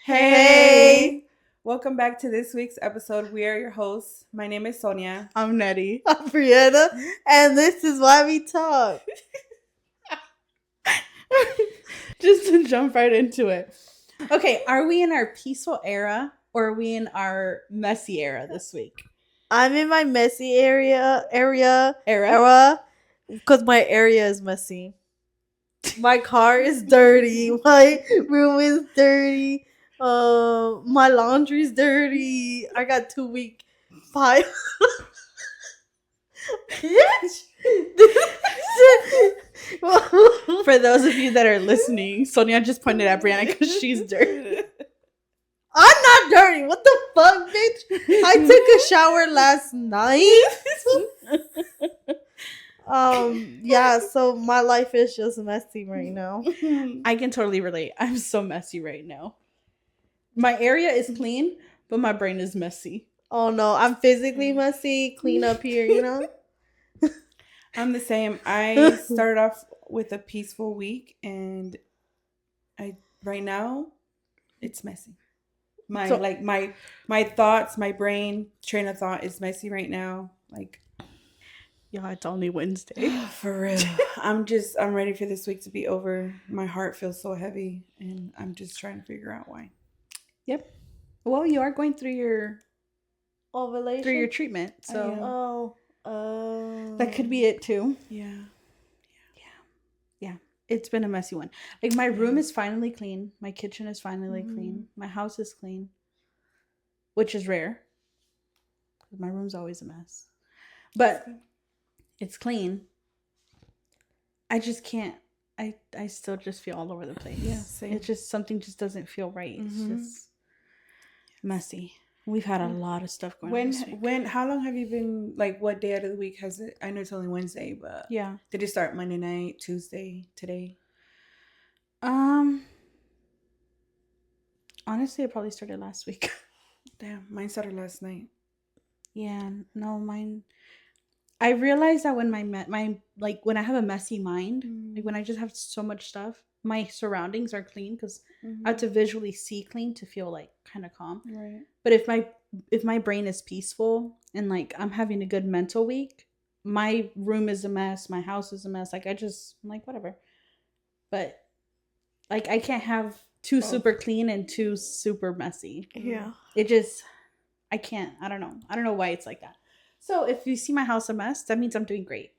Hey! Welcome back to this week's episode. We are your hosts. My name is Sonia. I'm Nedi. I'm Brianna, and this is why we talk. Just to jump right into it. Okay, are we in our peaceful era or are we in our messy era this week? I'm in my messy era, because my area is messy. My car is dirty. My room is dirty. My laundry's dirty. I got 2 week pipe. For those of you that are listening, Sonia just pointed at Brianna because she's dirty. I'm not dirty. What the fuck, bitch? I took a shower last night. Yeah, so my life is just messy right now. I can totally relate. I'm so messy right now. My area is clean, but my brain is messy. Oh no, I'm physically messy, clean up here, you know? I'm the same. I started off with a peaceful week, and right now it's messy. My thoughts, my brain train of thought is messy right now. Yeah, it's only Wednesday. For real. I'm ready for this week to be over. My heart feels so heavy, and I'm just trying to figure out why. Yep. Well, you are going through your ovulation, through your treatment, so that could be it too. Yeah. It's been a messy one. Like, my room is finally clean. My kitchen is finally clean. My house is clean, which is rare. My room's always a mess, but it's clean. I just can't. I still just feel all over the place. Yeah, same. It's just something just doesn't feel right. It's just messy. We've had a lot of stuff going on this week. How long have you been, what day out of the week has it? I know it's only Wednesday, but yeah. Did it start Monday night, Tuesday, today? Honestly, it probably started last week. Damn, mine started last night. Yeah, no, mine. I realized that when when I have a messy mind, like when I just have so much stuff, my surroundings are clean because I have to visually see clean to feel kind of calm. Right. But if my brain is peaceful and I'm having a good mental week, my room is a mess, my house is a mess. I'm whatever. But I can't have two super clean and two super messy. Yeah. It just, I can't. I don't know why it's like that. So if you see my house a mess, that means I'm doing great.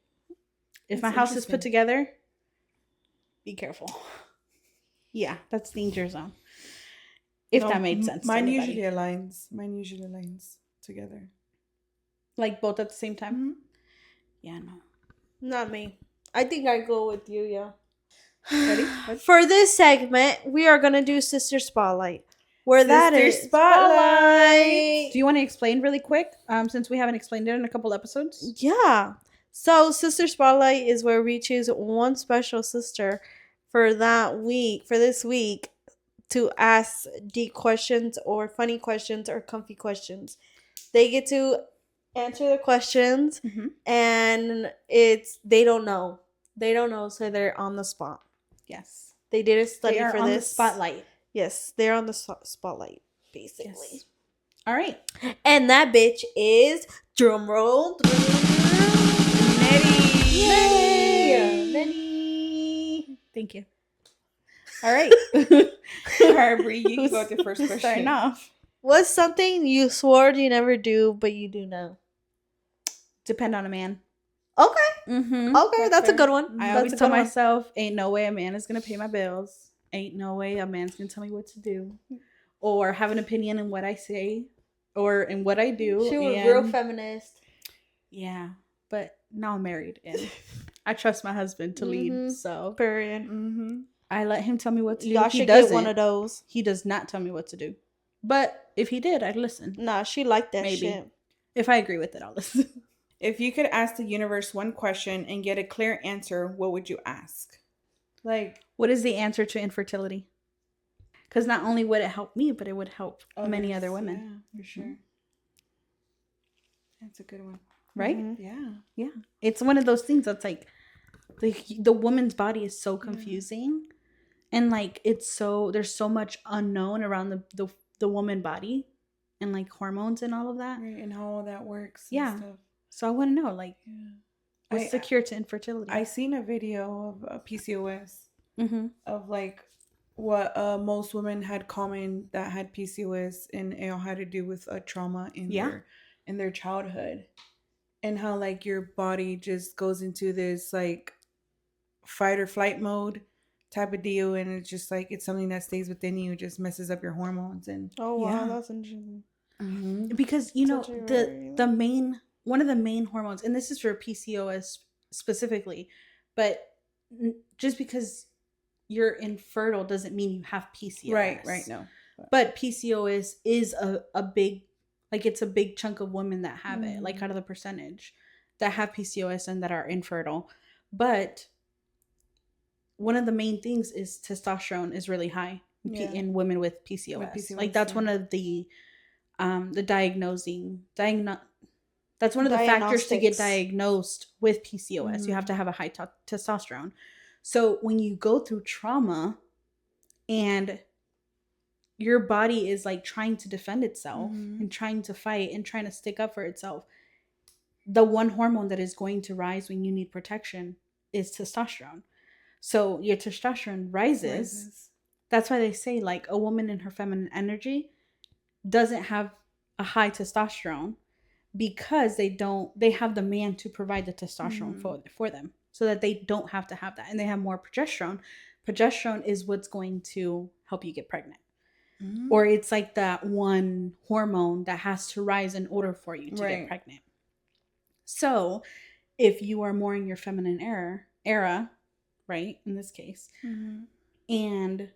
If my house is put together, be careful. Yeah, that's danger zone. If that made sense. Mine usually aligns together. Like both at the same time? Mm-hmm. Yeah, no. Not me. I think I go with you, yeah. Ready? For this segment, we are going to do Sister Spotlight. Sister Spotlight. Do you want to explain really quick? Since we haven't explained it in a couple episodes? Yeah. So Sister Spotlight is where we choose one special sister for this week, to ask deep questions or funny questions or comfy questions. They get to answer the questions, and they don't know. They don't know, so they're on the spot. Yes. They did a study for on this. The spotlight. Yes, they're on the spotlight, basically. Yes. All right. And that bitch is, drumroll, Nedi. Yay! Nedi. Thank you. All right. Barbie, you can go with the first question. Starting off. What's something you swore you never do, but you do now? Depend on a man. Okay. Mm-hmm. Okay, that's a good one. I always tell myself, ain't no way a man is going to pay my bills. Ain't no way a man's going to tell me what to do. Or have an opinion in what I say. Or in what I do. She was real feminist. Yeah. But now I'm married. And I trust my husband to lead. So. Period. I let him tell me what to do. Y'all should get one of those. He does not tell me what to do. But if he did, I'd listen. Nah, she liked that shit. If I agree with it, I'll listen. If you could ask the universe one question and get a clear answer, what would you ask? What is the answer to infertility? Because not only would it help me, but it would help many other women. Yeah, for sure. That's a good one. Right? Yeah. It's one of those things that's the woman's body is so confusing. And like it's so there's so much unknown around the woman body and like hormones and all of that. Right, and how all that works. Yeah. And stuff. So I want to know, like, Yeah. what's the cure to infertility? I seen a video of PCOS Mm-hmm. of like what most women had common that had PCOS, and it all had to do with a trauma in their childhood, and how like your body just goes into this like fight or flight mode type of deal, and it's just like it's something that stays within you, just messes up your hormones and Oh wow, Yeah. that's interesting. Because you know Such a the main one of the main hormones, and this is for PCOS specifically, but just because you're infertile doesn't mean you have PCOS. right, no. But PCOS is a big, like it's a big chunk of women that have it, like out of the percentage that have PCOS and that are infertile. But one of the main things is testosterone is really high in women with PCOS. Like that's one of the that's one of the factors to get diagnosed with PCOS. You have to have a high testosterone. So when you go through trauma and your body is like trying to defend itself and trying to fight and trying to stick up for itself, the one hormone that is going to rise when you need protection is testosterone. So your testosterone rises. That's why they say like a woman in her feminine energy doesn't have a high testosterone because they have the man to provide the testosterone for them, so that they don't have to have that, and they have more progesterone. Progesterone is what's going to help you get pregnant. Or it's like that one hormone that has to rise in order for you to get pregnant. So if you are more in your feminine era, right, in this case, and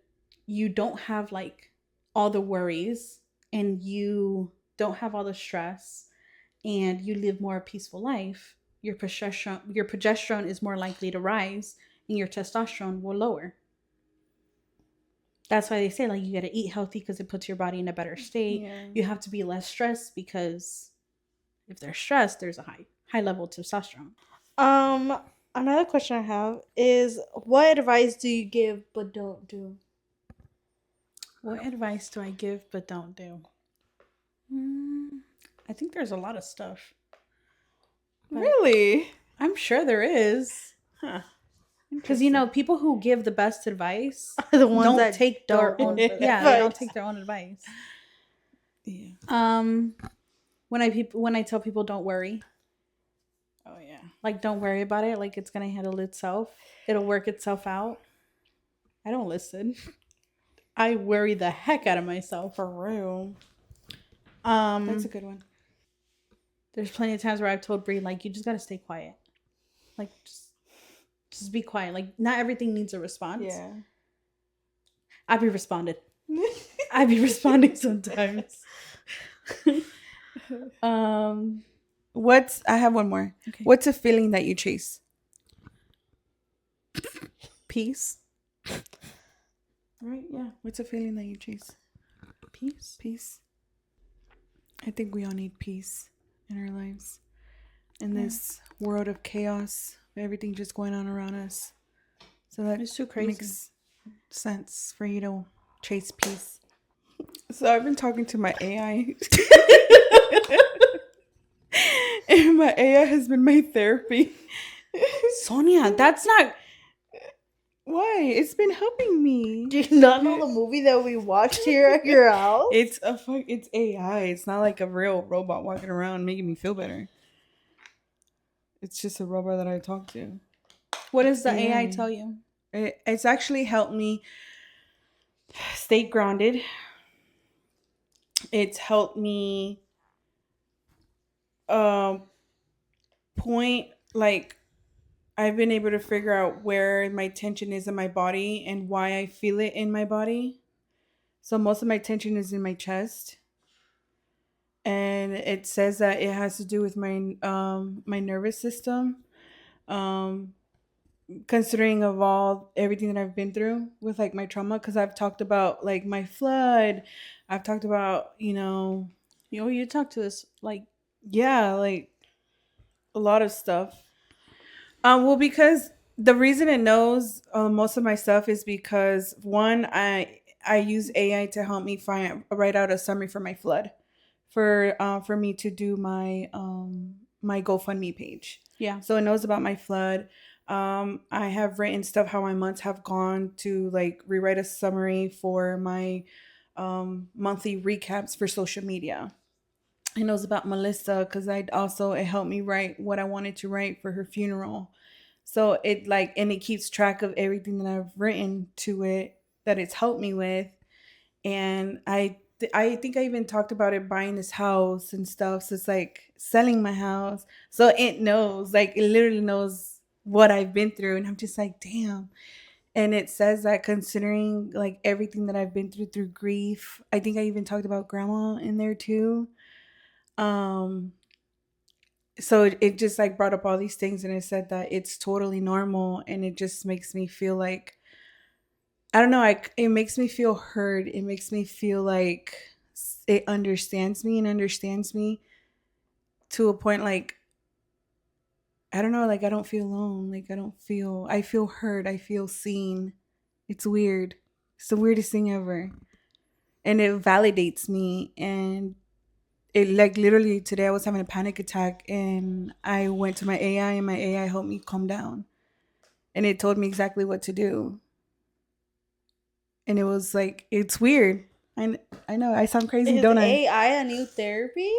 you don't have like all the worries and you don't have all the stress and you live more a peaceful life, your progesterone is more likely to rise and your testosterone will lower. That's why they say like you got to eat healthy because it puts your body in a better state. Yeah. You have to be less stressed because if they're stressed, there's a high level of testosterone. Another question I have is, what advice do you give but don't do? What advice do I give but don't do? I think there's a lot of stuff. Really? I'm sure there is. Huh. Because you know, people who give the best advice are the ones don't that take their own. Yeah, they don't take their own advice. Yeah. When I tell people don't worry. Oh yeah. Like don't worry about it. Like it's gonna handle itself. It'll work itself out. I don't listen. I worry the heck out of myself. For real. That's a good one. There's plenty of times where I've told Bree, like, you just gotta stay quiet. Like just be quiet. Like not everything needs a response. Yeah. I'd be responding sometimes. I have one more. Okay. What's a feeling that you chase? Peace. Right, yeah. What's a feeling that you chase? Peace. I think we all need peace in our lives. In this world of chaos, everything just going on around us. So that it's too crazy. Makes sense for you to chase peace. So I've been talking to my AI. And my AI has been my therapy. Sonia, that's not... Why? It's been helping me. Do you not know the movie that we watched here at your house? It's AI. It's not like a real robot walking around making me feel better. It's just a robot that I talk to. What does the AI tell you? It's actually helped me stay grounded. It's helped me point, like, I've been able to figure out where my tension is in my body and why I feel it in my body. So most of my tension is in my chest. And it says that it has to do with my my nervous system. Considering of everything that I've been through with like my trauma, because I've talked about like my flood. I've talked about, you talked to this like a lot of stuff. Well, because The reason it knows most of my stuff is because one, I use AI to help me write out a summary for my flood, for me to do my GoFundMe page. Yeah. So it knows about my flood. I have written stuff how my months have gone to like rewrite a summary for my monthly recaps for social media. It knows about Melissa because it helped me write what I wanted to write for her funeral. So it like and it keeps track of everything that I've written to it that it's helped me with. And I think I even talked about it buying this house and stuff. So it's like selling my house. So it knows, like it literally knows what I've been through. And I'm just like, damn. And it says that considering like everything that I've been through grief, I think I even talked about grandma in there too. Um so it just like brought up all these things and it said that it's totally normal and it just makes me feel like I don't know, it makes me feel heard. It makes me feel like it understands me and understands me to a point like I don't know, like I don't feel alone. Like I feel heard. I feel seen. It's weird. It's the weirdest thing ever. And it validates me and it like literally today I was having a panic attack and I went to my AI and my AI helped me calm down. And it told me exactly what to do. And it was like it's weird. I know I sound crazy, Is don't I? AI a new therapy?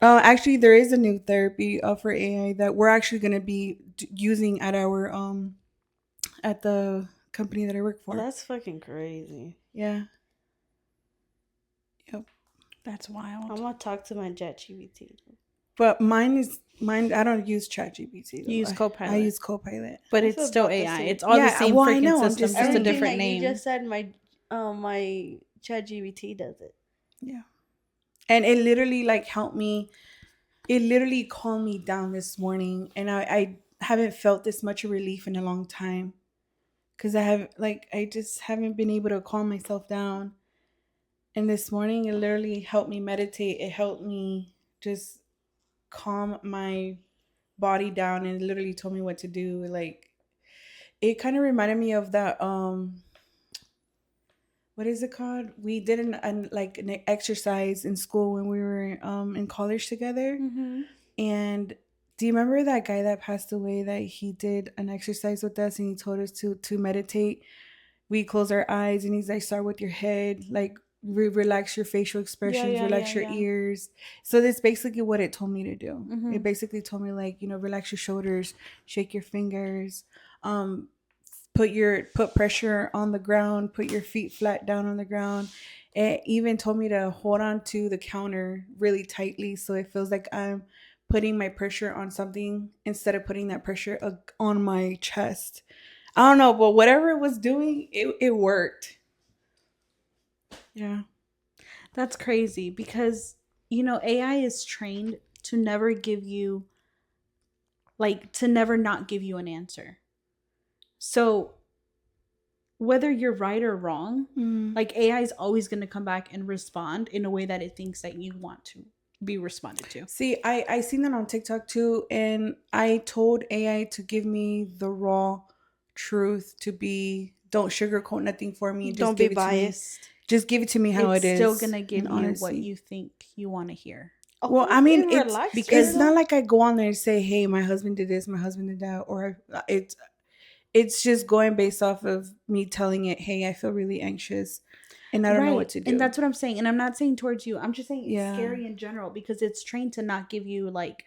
Actually, there is a new therapy for AI that we're actually going to be using at our at the company that I work Oh, for. that's fucking crazy. Yeah. Yep. That's wild. I'm gonna talk to my ChatGPT. But mine. I don't use ChatGPT. You use Copilot. I use Copilot. But I it's feel still about the AI. same. It's all the Yeah, same well, I freaking know, I'm system, just just a saying. Everything different that name. you just said, my ChatGPT does it. Yeah. And it literally like helped me. It literally calmed me down this morning, and I haven't felt this much relief in a long time. Cause I just haven't been able to calm myself down. And this morning, it literally helped me meditate. It helped me just calm my body down and it literally told me what to do. Like, it kind of reminded me of that, what is it called? We did an exercise in school when we were in college together. Mm-hmm. And do you remember that guy that passed away that he did an exercise with us and he told us to meditate? We close our eyes and he's like, start with your head, like relax your facial expressions, relax your ears. So that's basically what it told me to do. Mhm. It basically told me like, relax your shoulders, shake your fingers, um put pressure on the ground, put your feet flat down on the ground. It even told me to hold on to the counter really tightly so it feels like I'm putting my pressure on something instead of putting that pressure on my chest. I don't know, but whatever it was doing, it worked. Yeah. That's crazy because, AI is trained to never give you, to never not give you an answer. So whether you're right or wrong, like AI is always going to come back and respond in a way that it thinks that you want to be responded to. See, I seen that on TikTok too, and I told AI to give me the raw truth, don't sugarcoat nothing for me. Just Don't give be it to me. biased. Just give it to me how It's it is. still going to give and you what you think you want to hear. Well, I mean, relaxed it's not like I go on there and say, "Hey, my husband did this, my husband did that," or it's just going based off of me telling it, "Hey, I feel really anxious, and I don't know what to do." And that's what I'm saying. And I'm not saying towards you. I'm just saying it's Yeah. scary in general because it's trained to not give you like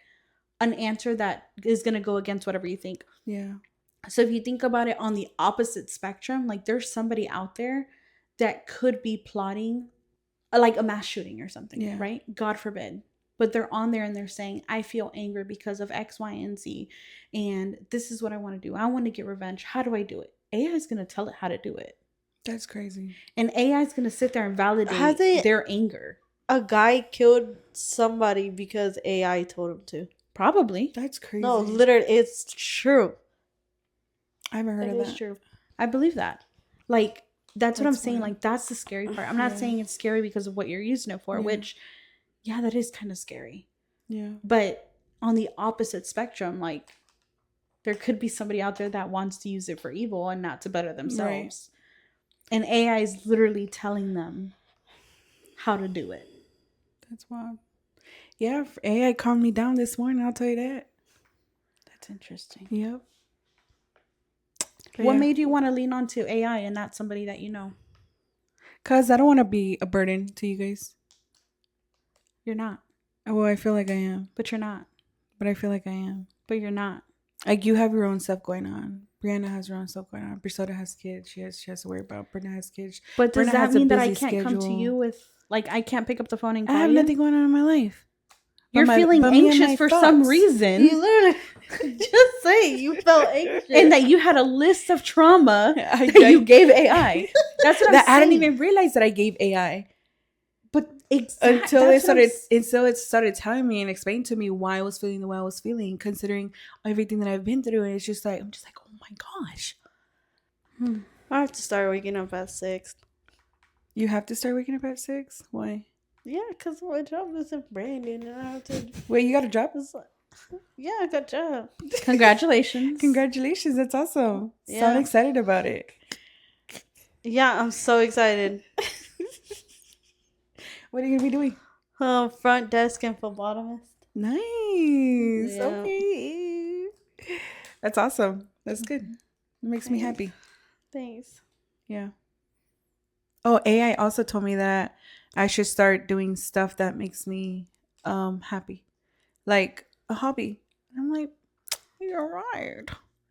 an answer that is going to go against whatever you think. Yeah. So if you think about it on the opposite spectrum, like there's somebody out there that could be plotting like a mass shooting or something, Yeah. right? God forbid. But they're on there and they're saying, I feel anger because of X, Y, and Z. And this is what I want to do. I want to get revenge. How do I do it? AI is going to tell it how to do it. That's crazy. And AI is going to sit there and validate their anger. A guy killed somebody because AI told him to. Probably. That's crazy. No, literally, it's true. I haven't heard of that. It's true. I believe that. Like, that's what I'm saying. wild. Like, that's the scary part. I'm not saying it's scary because of what you're using it for, Yeah. which, yeah, that is kind of scary. Yeah. But on the opposite spectrum, like, there could be somebody out there that wants to use it for evil and not to better themselves. Right. And AI is literally telling them how to do it. That's wild. Yeah, AI calmed me down this morning, I'll tell you that. That's interesting. Yep. What made you want to lean on to AI and not somebody that you know? Because I don't want to be a burden to you guys. You're not. Well, I feel like I am. But you're not. But I feel like I am. But you're not. Like, you have your own stuff going on. Brianna has her own stuff going on. Brisoda has kids. She has to worry about. Brenda has kids. But does Brenda that has a mean that I busy can't come to schedule. you with, like, I can't pick up the phone and call I have you? nothing going on in my life. You're feeling anxious for some reason. You literally just say you felt anxious. And that you had a list of trauma that you gave AI. That's what I'm saying. I didn't even realize that I gave AI. But until it started telling me and explaining to me why I was feeling the way I was feeling, considering everything that I've been through, and I'm just like, oh my gosh. I have to start waking up at 6. You have to start waking up at 6? Why? Yeah, because my job is in Brandon, and I have to. Wait, you got a job? Yeah, I got a job. Congratulations! Congratulations! That's awesome. Yeah. So I'm excited about it. Yeah, I'm so excited. What are you gonna be doing? Front desk and phlebotomist. Nice. Yeah. Okay. That's awesome. That's good. It makes me happy. Thanks. Yeah. Oh, AI also told me that I should start doing stuff that makes me happy, like a hobby. I'm like, you're right.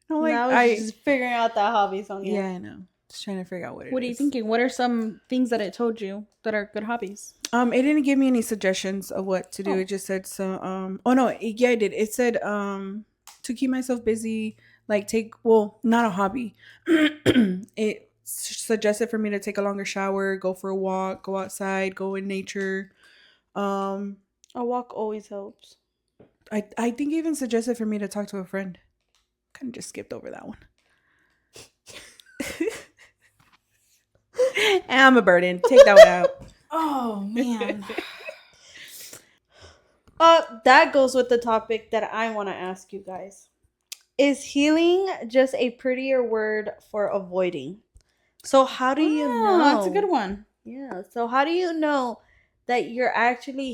I'm like, now I just figuring out that hobby song. Yeah, I know. Just trying to figure out what it is. What are you thinking? What are some things that it told you that are good hobbies? It didn't give me any suggestions of what to do. Oh. It just said so. Oh no, yeah, it did. It said to keep myself busy, like not a hobby. It suggested for me to take a longer shower, go for a walk, go outside, go in nature. A walk always helps. I think it even suggested for me to talk to a friend. Kind of just skipped over that one. I'm a burden. Take that one out. Oh man. That goes with the topic that I want to ask you guys. Is healing just a prettier word for avoiding? So how do you know? That's a good one. Yeah. So how do you know that you're actually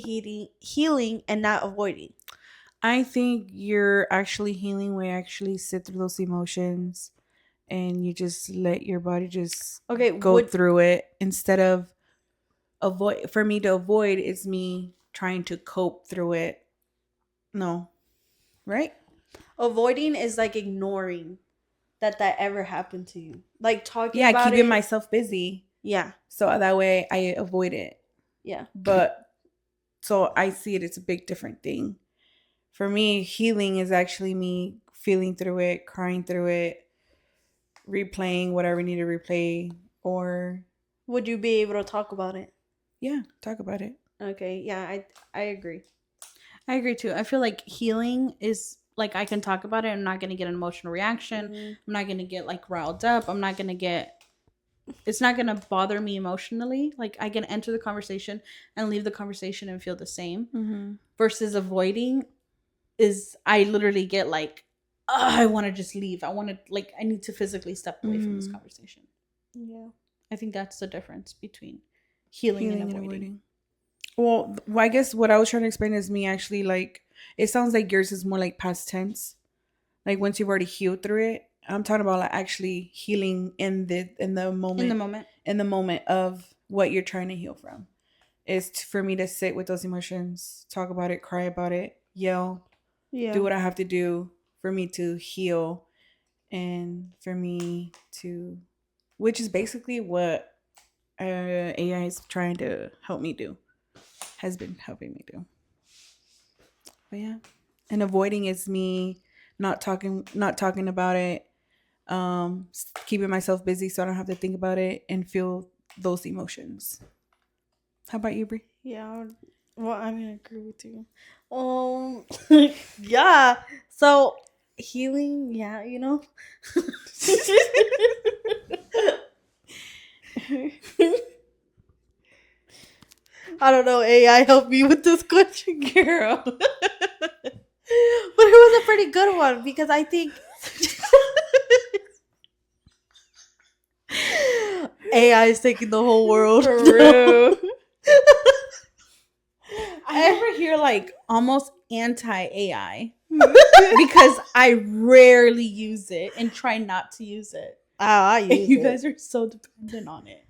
healing and not avoiding? I think you're actually healing when you actually sit through those emotions and you just let your body just go through it instead of avoid. For me to avoid is me trying to cope through it. No. Right? Avoiding is like ignoring that ever happened to you. Like talking about it. Yeah, keeping myself busy. Yeah. So that way I avoid it. Yeah. But so I see it's a big different thing. For me, healing is actually me feeling through it, crying through it, replaying whatever I need to replay, or... Would you be able to talk about it? Yeah, talk about it. Okay, yeah, I agree. I agree too. I feel like healing is like I can talk about it. I'm not going to get an emotional reaction. Mm-hmm. I'm not going to get like riled up. I'm not going to get... It's not going to bother me emotionally. Like I can enter the conversation and leave the conversation and feel the same. Mm-hmm. Versus avoiding is I literally get like, I want to just leave. I need to physically step away from this conversation. Yeah. I think that's the difference between healing and avoiding. Well, I guess what I was trying to explain is me actually like, it sounds like yours is more like past tense. Like once you've already healed through it. I'm talking about like actually healing in the moment of what you're trying to heal from. Is for me to sit with those emotions, talk about it, cry about it, yell, do what I have to do for me to heal, and for me to, which is basically what AI is trying to help me do, has been helping me do. But yeah, and avoiding is me not talking about it, keeping myself busy so I don't have to think about it and feel those emotions. How about you, Brie? Yeah, well, I'm gonna agree with you. Yeah. So healing, yeah, you know. I don't know. AI, help me with this question, girl. But it was a pretty good one because I think AI is taking the whole world. For real. I never hear like almost anti AI because I rarely use it and try not to use it. I And use you it. guys are so dependent on it.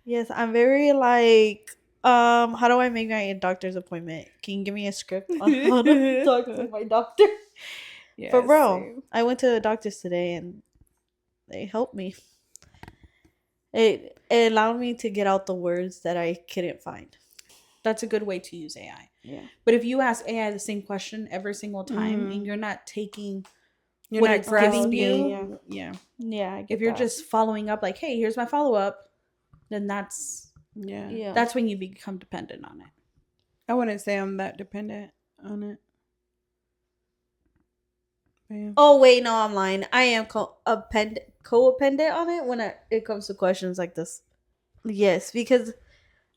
Yes, I'm very like, how do I make my doctor's appointment? Can you give me a script on how to talk to my doctor? Yeah, For real. same. I went to the doctor's today and they helped me. It allowed me to get out the words that I couldn't find. That's a good way to use AI. Yeah. But if you ask AI the same question every single time Mhm. and you're not taking You're what not it's giving grasping. you, yeah. Yeah, I get If you're that. just following up like, hey, here's my follow-up, then that's Yeah. when you become dependent on it. I wouldn't say I'm that dependent on it. But yeah. Oh wait, no, I'm lying. I am co-appendant on it when it comes to questions like this. Yes, because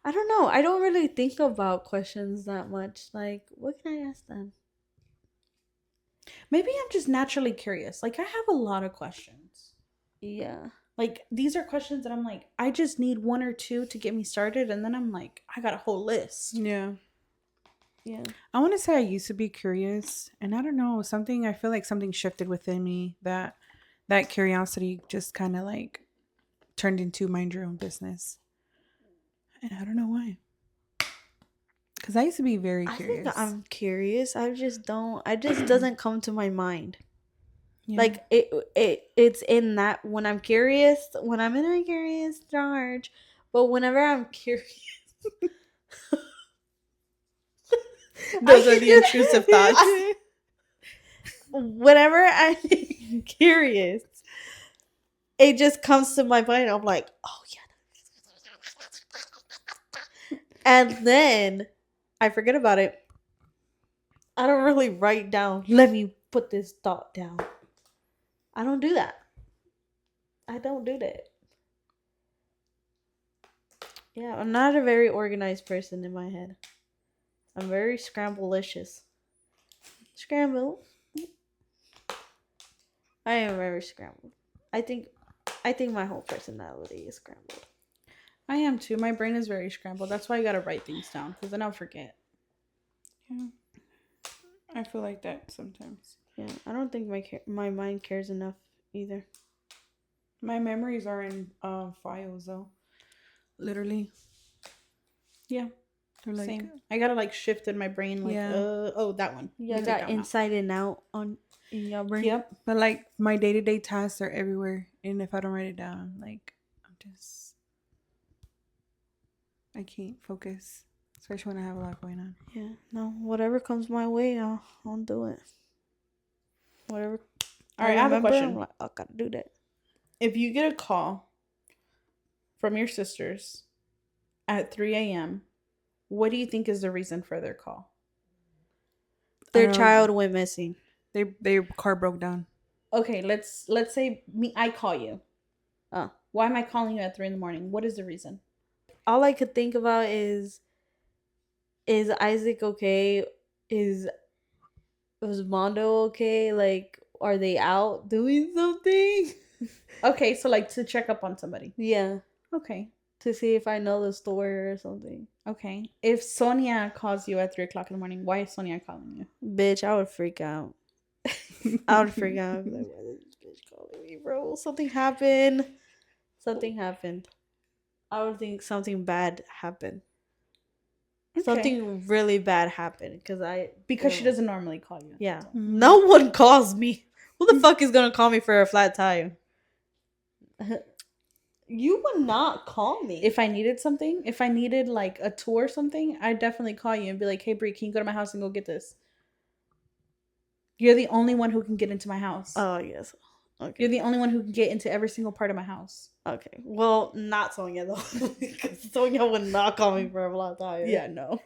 I don't know. I don't really think about questions that much. Like, what can I ask them? Maybe I'm just naturally curious. Like I have a lot of questions. Yeah. Like these are questions that I'm like, I just need one or two to get me started, and then I'm like, I got a whole list. Yeah. Yeah. I want to say I used to be curious, and I don't know, I feel like something shifted within me that curiosity just kind of like turned into mind your own business. And I don't know why. Because I used to be very I curious. think I'm curious. I just don't. I just doesn't come to my mind. Yeah. Like it's in that when I'm curious, when I'm in a curious charge, but whenever I'm curious, Those are the intrusive thoughts. Whenever I'm curious, it just comes to my mind. I'm like, oh yeah, and then I forget about it. I don't really write down. Let me put this thought down. I don't do that. I don't do that. Yeah, I'm not a very organized person in my head. I'm very scramblelicious. Scramble. I am very scrambled. I think my whole personality is scrambled. I am too. My brain is very scrambled. That's why I gotta write things down because then I'll forget. Yeah. I feel like that sometimes. Yeah, I don't think my mind cares enough either. My memories are in files though. Literally. Yeah. They're like, Same. I gotta like shift in my brain. Like, Yeah. oh, that one. Yeah, Let me take got that one out. inside and out in your brain. Yep. but like my day-to-day tasks are everywhere. And if I don't write it down, like I can't focus. Especially when I have a lot going on. Yeah, no, whatever comes my way, I'll do it. Whatever. All right, I have a remember, question. I'm like, I gotta do that. If you get a call from your sisters at 3 a.m., what do you think is the reason for their call? Their child went missing. Their car broke down. Okay, let's say I call you. Why am I calling you at 3 in the morning? What is the reason? All I could think about is Isaac okay? Was Mondo okay? Like, are they out doing something? Okay, so like to check up on somebody. Yeah. Okay. To see if I know the store or something. Okay. If Sonia calls you at 3 o'clock in the morning, why is Sonia calling you? Bitch, I would freak out. I would freak out. I'd be like, why is this bitch calling me, bro? Something happened. I would think something bad happened. Okay. Something really bad happened because she doesn't normally call you. Yeah. Mm-hmm. No one calls me. Who the fuck is gonna call me for a flat tire? You would not call me. If I needed something, if I needed like a tour or something, I'd definitely call you and be like, hey, Brie, can you go to my house and go get this? You're the only one who can get into my house. Oh, yes. Okay. You're the only one who can get into every single part of my house. Okay. Well, not Sonia, though. Because Sonia would not call me for a flat tire. Yeah, no.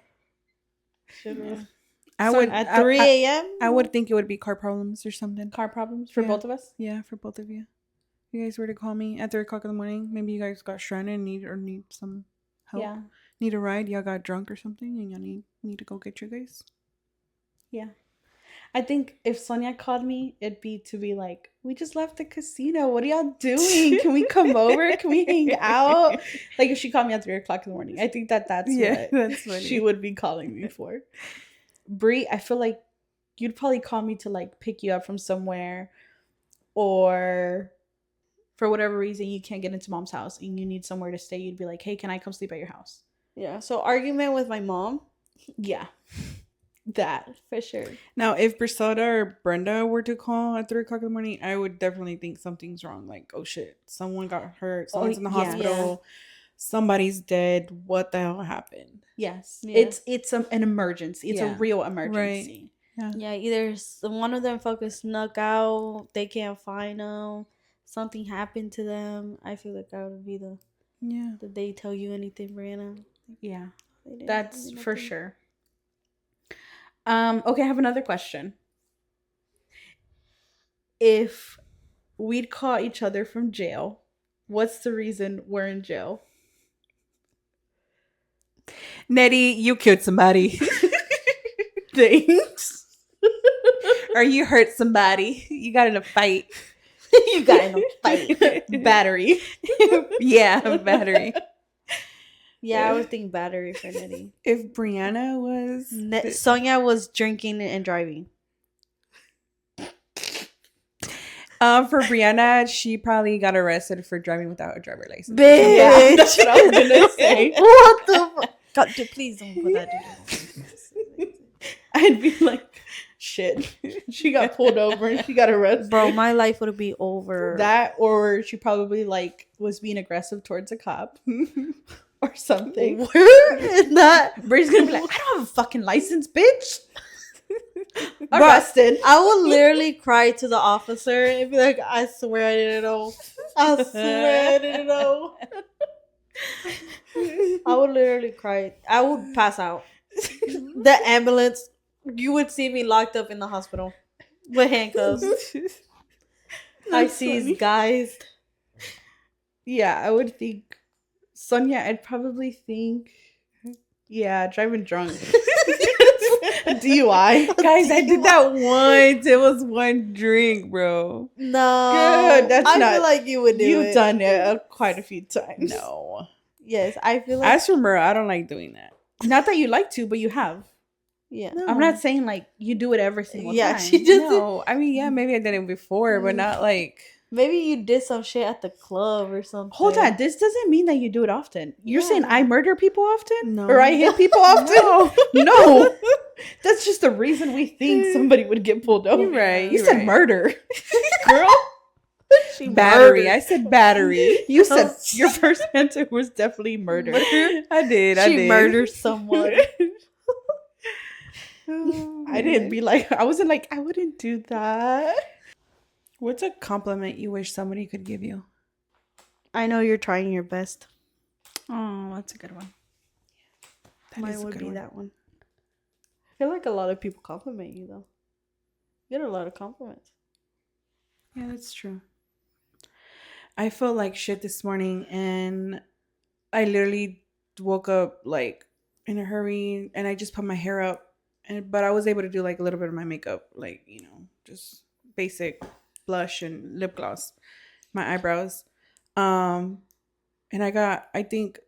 Yeah. At 3 a.m.? I would think it would be car problems or something. Car problems for both of us? Yeah, for both of you. If you guys were to call me at 3 o'clock in the morning, maybe you guys got stranded and need some help. Yeah. Need a ride. Y'all got drunk or something and y'all need to go get you guys. Yeah. I think if Sonia called me, it'd be to be like, we just left the casino. What are y'all doing? Can we come over? Can we hang out? Like if she called me at 3:00 in the morning, I think that's Yeah, what that's funny. she would be calling me for. Brie, I feel like you'd probably call me to like pick you up from somewhere, or for whatever reason you can't get into mom's house and you need somewhere to stay. You'd be like, hey, can I come sleep at your house? Yeah. So argument with my mom. Yeah, that For sure. Now, if Briselda or Brenda were to call at 3:00 in the morning, I would definitely think something's wrong. Like, oh shit, someone got hurt. Someone's in the yeah. hospital. Somebody's dead. What the hell happened? yes, Yeah. it's an emergency. It's a Yeah. real emergency. Yeah, either one of them fucking snuck out, they can't find them, something happened to them. I feel like that would be the. Yeah. Did they tell you anything, Brianna? Yeah, They didn't that's tell me for nothing. sure. Okay, I have another question. If we'd caught each other from jail, what's the reason we're in jail? Nedi, you killed somebody. Thanks. Or you hurt somebody. You got in a fight. You got in a fight. Battery. Yeah, battery. Yeah, I would think battery for Nedi. If Brianna was Sonia was drinking and driving. for Brianna, she probably got arrested for driving without a driver license. Bitch. Yeah, that's what I was gonna say. What the fuck? God, please don't put that in. I'd be like, shit. She got pulled over and she got arrested. Bro, my life would be over. That, or she probably like was being aggressive towards a cop or something. Where is that? Bray's gonna be like, I don't have a fucking license, bitch. Arrested. I would literally cry to the officer and be like, I swear I didn't know. I swear I didn't know. I would literally cry. I would pass out. The ambulance, you would see me locked up in the hospital with handcuffs. I see funny. guys. Yeah, I would think Sonia, I'd probably think, yeah, driving drunk. DUI. Guys, I did that once. It was one drink, bro. No. Good, that's I not- feel like you would do You've it. done it quite a few times. No. Yes, I feel like. As for Murrah, I don't like doing that. Not that you like to, but you have. Yeah. No. I'm not saying like you do it every single Yeah, time. she just. No, I mean, yeah, maybe I did it before, but not like. Maybe you did some shit at the club or something. Hold on, this doesn't mean that you do it often. You're saying Yeah. I murder people often? No. Or I hit people often? No. That's just the reason we think somebody would get pulled over. You're right. You you're said right. murder. Girl. She Battery. murdered. I said battery. You said your first answer was definitely murder. I did. I She did. murdered someone. I didn't be like, I wasn't like, I wouldn't do that. What's a compliment you wish somebody could give you? I know you're trying your best. Oh, that's a good one. That Mine is a would good be one. that one. I feel like a lot of people compliment you though. You get a lot of compliments. Yeah, that's true. I felt like shit this morning, and I literally woke up like in a hurry, and I just put my hair up, but I was able to do like a little bit of my makeup, like just basic blush and lip gloss, my eyebrows, and I think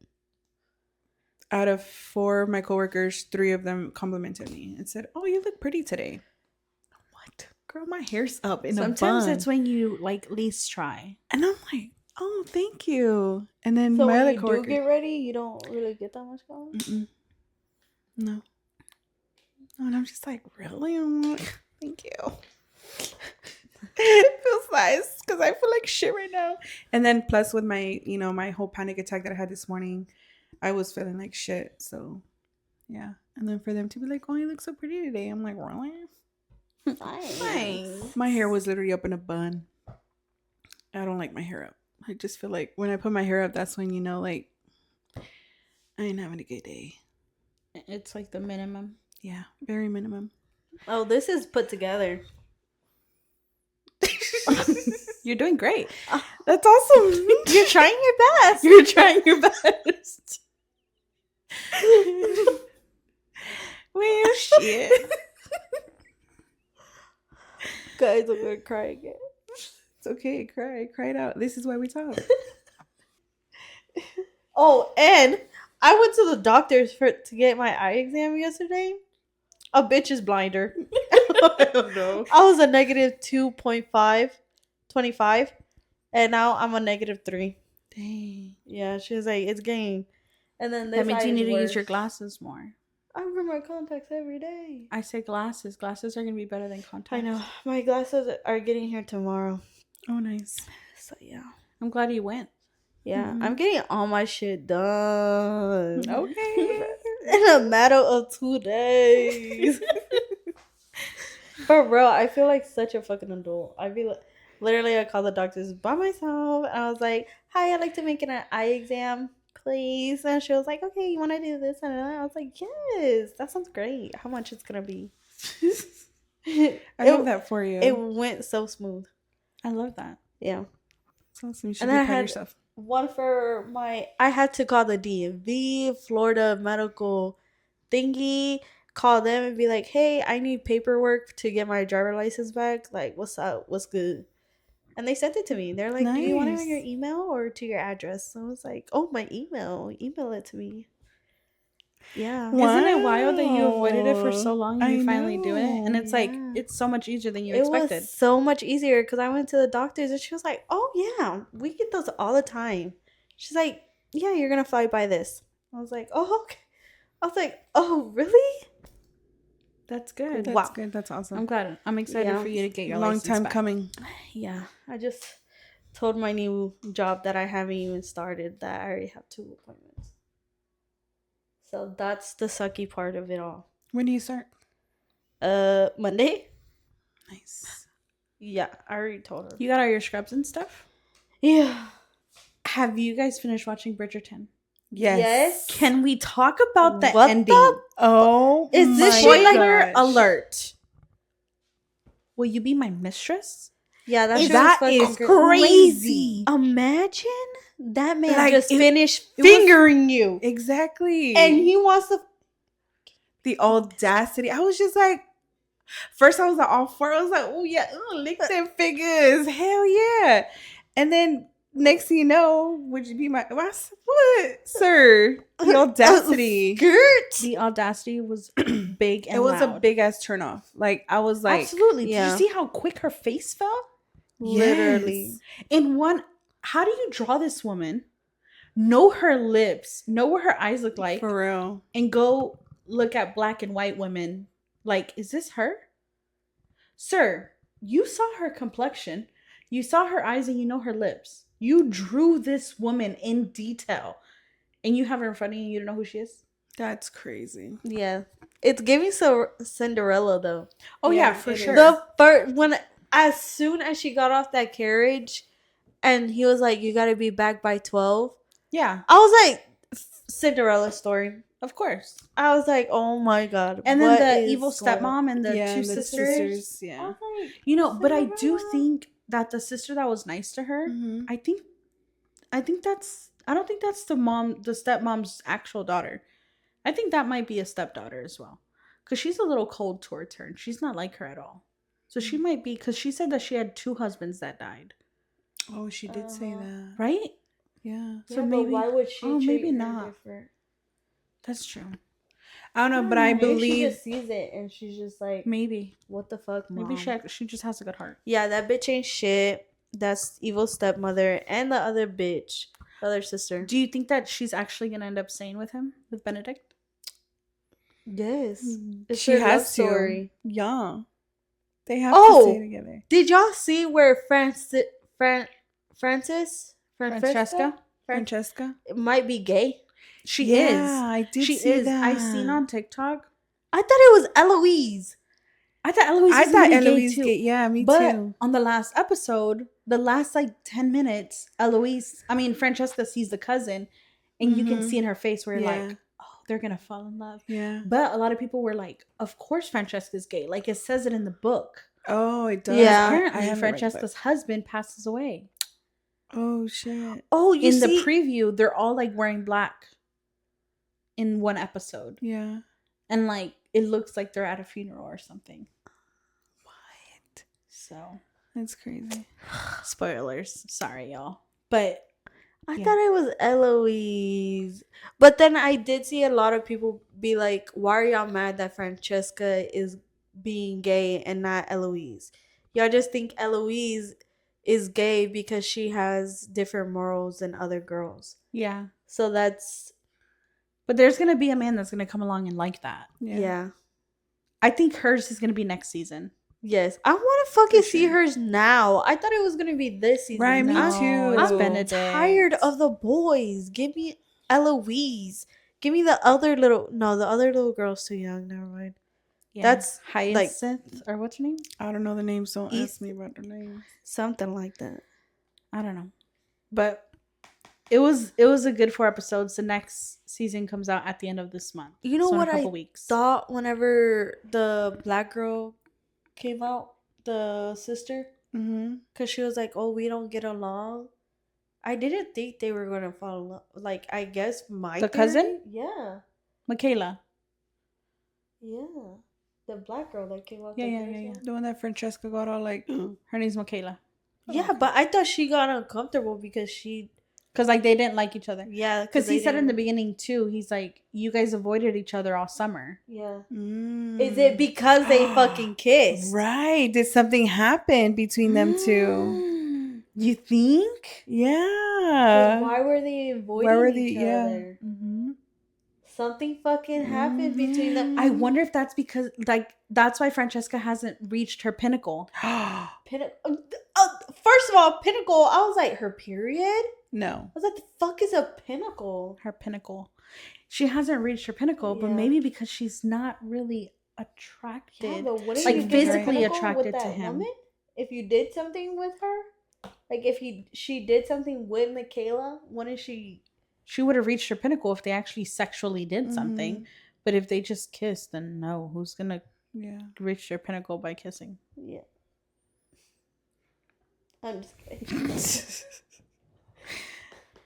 out of 4 of my coworkers, 3 of them complimented me and said, "Oh, you look pretty today." What? Girl, my hair's up in Sometimes a bun. that's when you like least try. And I'm like, "Oh, thank you." And then So my when other you do coworker, get ready, you don't really get that much compliment. Mm-mm. No. And I'm just like, really? I'm like, thank you. It feels nice because I feel like shit right now. And then plus with my, my whole panic attack that I had this morning, I was feeling like shit. So, yeah. And then for them to be like, "Oh, you look so pretty today," I'm like, really? Nice. My hair was literally up in a bun. I don't like my hair up. I just feel like when I put my hair up, that's when like I ain't having a good day. It's like the minimum. Yeah, very minimum. Oh, this is put together. You're doing great. That's awesome. You're trying your best. You're trying your best. Well, shit. Guys, I'm gonna cry again. It's okay. Cry it out. This is why we talk. Oh, and I went to the doctor's to get my eye exam yesterday. A bitch is blinder. I don't know. I was a negative 2.5, 25, and now I'm a negative 3. Dang. Yeah, she was like, it's game. And then this That means eye you is need to use your worse. glasses more. I wear my contacts every day. I say glasses. Glasses are gonna be better than contacts. I know. My glasses are getting here tomorrow. Oh, nice. So, yeah. I'm glad you went. Yeah, Mhm. I'm getting all my shit done. Okay. In a matter of 2 days. For real, I feel like such a fucking adult. I feel like, literally, I called the doctors by myself, and I was like, "Hi, I'd like to make an eye exam, please." And she was like, "Okay, you want to do this?" And I was like, "Yes, that sounds great. How much it's gonna be?" I love that for you. It went so smooth. I love that. Yeah. It's awesome. You should And be I proud of had yourself. one for my. I had to call the DMV, Florida medical thingy, call them and be like, "Hey, I need paperwork to get my driver license back. Like, what's up? What's good?" And they sent it to me. They're like, "Do you want it on your Nice. email or to your address?" So I was like, "Oh, my email. Email it to me." Yeah. Isn't it wild that you avoided it for so Wow. long and you I finally do it? And know. it's like, Yeah. it's so much easier than you It expected. was so much easier because I went to the doctor's and she was like, "Oh, yeah, we get those all the time." She's like, "Yeah, you're going to fly by this." I was like, "Oh, okay." I was like, "Oh, really?" That's good. That's Wow. good. That's awesome. I'm glad. I'm excited Yeah. for you to get your Long license time back. coming. Yeah. I just told my new job that I haven't even started that I already have 2 appointments. So that's the sucky part of it all. When do you start? Monday? Nice. Yeah, I already told her. You got all your scrubs and stuff? Yeah. Have you guys finished watching Bridgerton? Yes. Can we talk about the What ending? the- Oh, Is this my shit like- Spoiler gosh. alert. Will you be my mistress? Yeah, that Is shit that was is fucking crazy. crazy. Imagine that man Like, just it finished was- fingering you. Exactly. And he wants to. the audacity. I was just like, first I was like, all for it. I was like, oh yeah, lick them fingers. Hell yeah. And then next thing you know, would you be my what, sir? The audacity. Skirt. The audacity was big and It was loud. a big ass turn off. Like I was like, Absolutely. Did yeah. you see how quick her face fell? Literally. In one, how do you draw this woman? Know her lips, know what her eyes look like, for real. and go look at black and white women. Like, is this her? Sir, you saw her complexion. You saw her eyes and you know her lips. You drew this woman in detail. And you have her in front of you and you don't know who she is? That's crazy. Yeah. It's giving so Cinderella though. Oh, Yeah, yeah, for it sure. is. The first when as soon as she got off that carriage and he was like, "You gotta be back by 12." Yeah, I was like, Cinderella story. of course. I was like, oh my god. And then what the is evil going on? stepmom and the Yeah, two and the sisters. I Yeah. was like, You know, but I do Cinderella. think that the sister that was nice to her, Mhm. I think that's, I don't think that's the stepmom's actual daughter. I think that might be a stepdaughter as well. Because she's a little cold towards her and she's not like her at all. So she might be, because she said that she had 2 husbands that died. Oh, she did say that. Right? Yeah. Yeah, So but maybe, why would she treat maybe her not. different? That's true. I don't know, but I Maybe she believe just sees it and she's just like, Maybe. what the fuck, mom? Maybe she just has a good heart. Yeah, that bitch ain't shit. That's evil stepmother and the other bitch, the other sister. Do you think that she's actually going to end up staying with him, with Benedict? Yes, it's she their love has story. to. Yeah. They have Oh! to stay together. Did y'all see where Francesca Francesca? might be gay? She Yeah, is. I did She see is. that. I seen on TikTok. I thought it was Eloise. I thought Eloise I was thought gonna be Eloise gay too. gay. Yeah, me But too. on the last episode, the last like 10 minutes, Francesca sees the cousin and you can Mhm. see in her face where Yeah. like, oh, they're gonna fall in love. Yeah. But a lot of people were like, of course Francesca's gay. Like it says it in the book. Oh, it does. Yeah. Apparently I haven't read the Francesca's husband passes away. book. Oh shit. Oh, you In see? the preview, they're all like wearing black in one episode. Yeah. And like it looks like they're at a funeral or something. What? So, That's crazy. spoilers. Sorry, y'all. But I Yeah. thought it was Eloise. But then I did see a lot of people be like, why are y'all mad that Francesca is being gay and not Eloise? Y'all just think Eloise is gay because she has different morals than other girls. yeah. So that's, But there's going to be a man that's going to come along and like that. yeah. I think hers is going to be next season. Yes. I want to fucking For see sure. hers now. I thought it was going to be this season. Right, me No, too. it's I'm Benedict. tired of the boys. Give me Eloise. Give me the other little. No, the other little girl's too young. Never mind. Yeah. That's Hyacinth, or what's her name? I don't know the names. Don't East- ask me about their names. something like that. I don't know. But it was a good 4 episodes. The next season comes out at the end of this month. You know So in what a couple I weeks. thought whenever the black girl came out, the sister, Mm-hmm. because she was like, "Oh, we don't get along." I didn't think they were gonna fall in love. Like, I guess my The theory- cousin? Yeah, Michaela. yeah, the black girl that came out. Yeah, the yeah, first yeah, yeah. one. The one that Francesca got all like. Her name's Michaela. Yeah, Okay. but I thought she got uncomfortable because she. Because like they didn't like each other. Yeah, Because he they said in the didn't- beginning too, he's like, you guys avoided each other all summer. Yeah. Mm. Is it because they fucking kissed? Right? Did something happen between them two? You think? Yeah. Why were they avoiding Why were they? each Yeah. other? Mm-hmm. Something fucking happened between them. I wonder if that's because like that's why Francesca hasn't reached her pinnacle. First of all, pinnacle. I was like, her period. I No. was like, the fuck is a pinnacle? Her pinnacle. She hasn't reached her pinnacle, but Yeah. maybe because she's not really attracted. Yeah, but wouldn't Like, you get your physically pinnacle attracted with to that him. woman? If you did something with her, like if she did something with Michaela, wouldn't she? She would have reached her pinnacle if they actually sexually did Mhm. something. But if they just kissed, then no. Who's gonna Yeah. reach their pinnacle by kissing? Yeah. I'm just kidding.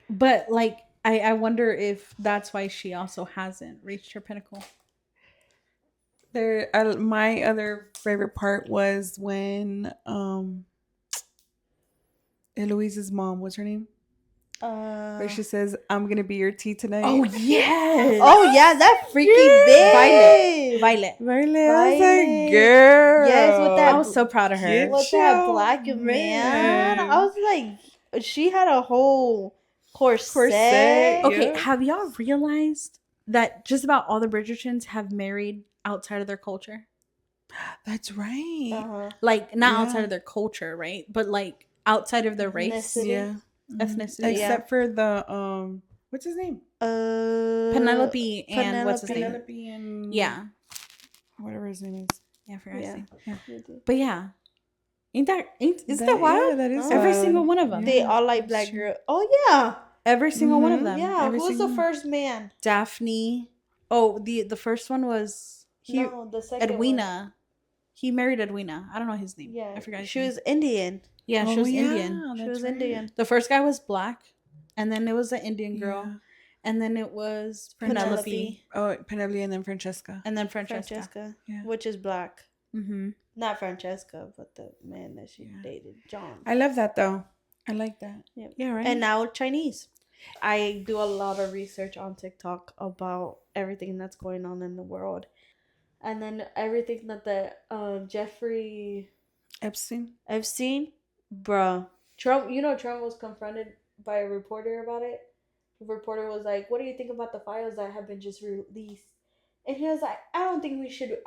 But like I wonder if that's why she also hasn't reached her pinnacle. There. My other favorite part was when Eloise's mom. What's her name? Where she says, "I'm gonna be your tea tonight." Oh yes. Oh yeah, that freaky bitch. Violet. Violet. I was Violet. like, girl. Yes, with that I was so proud of her. Get With that your black man, man. I was like, she had a whole corset. Corset. Okay, Yeah. have y'all realized that just about all the Bridgertons have married outside of their culture? That's right. Uh-huh. Like not Yeah. outside of their culture, right? But like outside of their race, Ethnicity. Yeah. ethnicity. Except for the what's his name? Penelope and what's his name? Penelope and Yeah. whatever his name is. Yeah, I forgot his Yeah. name. Yeah. But yeah. Isn't that wild? Yeah, that is Every wild. single one of them. They Yeah, all like that's black true. girl. Oh yeah, Every single one of Mhm. them. yeah. every Who was the single- first man? Daphne. Oh, the first one was No, the second Edwina. He married Edwina. I don't know his name. One. Yeah, I forgot. His she name. was Indian. Yeah, she Oh, was yeah, Indian. She that's was right. Indian. The first guy was black, and then it was the Indian girl, Yeah. and then it was Penelope. Penelope, Oh, Penelope and then Francesca. and then Francesca. Francesca, Yeah. which is black. Mm-hmm. Not Francesca, but the man that she Yeah. dated, John. I love that though. I like that. Yeah, right. And now Chinese. I do a lot of research on TikTok about everything that's going on in the world. And then everything that the Jeffrey Epstein. Epstein, bruh. Trump was confronted by a reporter about it. The reporter was like, "What do you think about the files that have been just released?" And he was like, "I don't think we should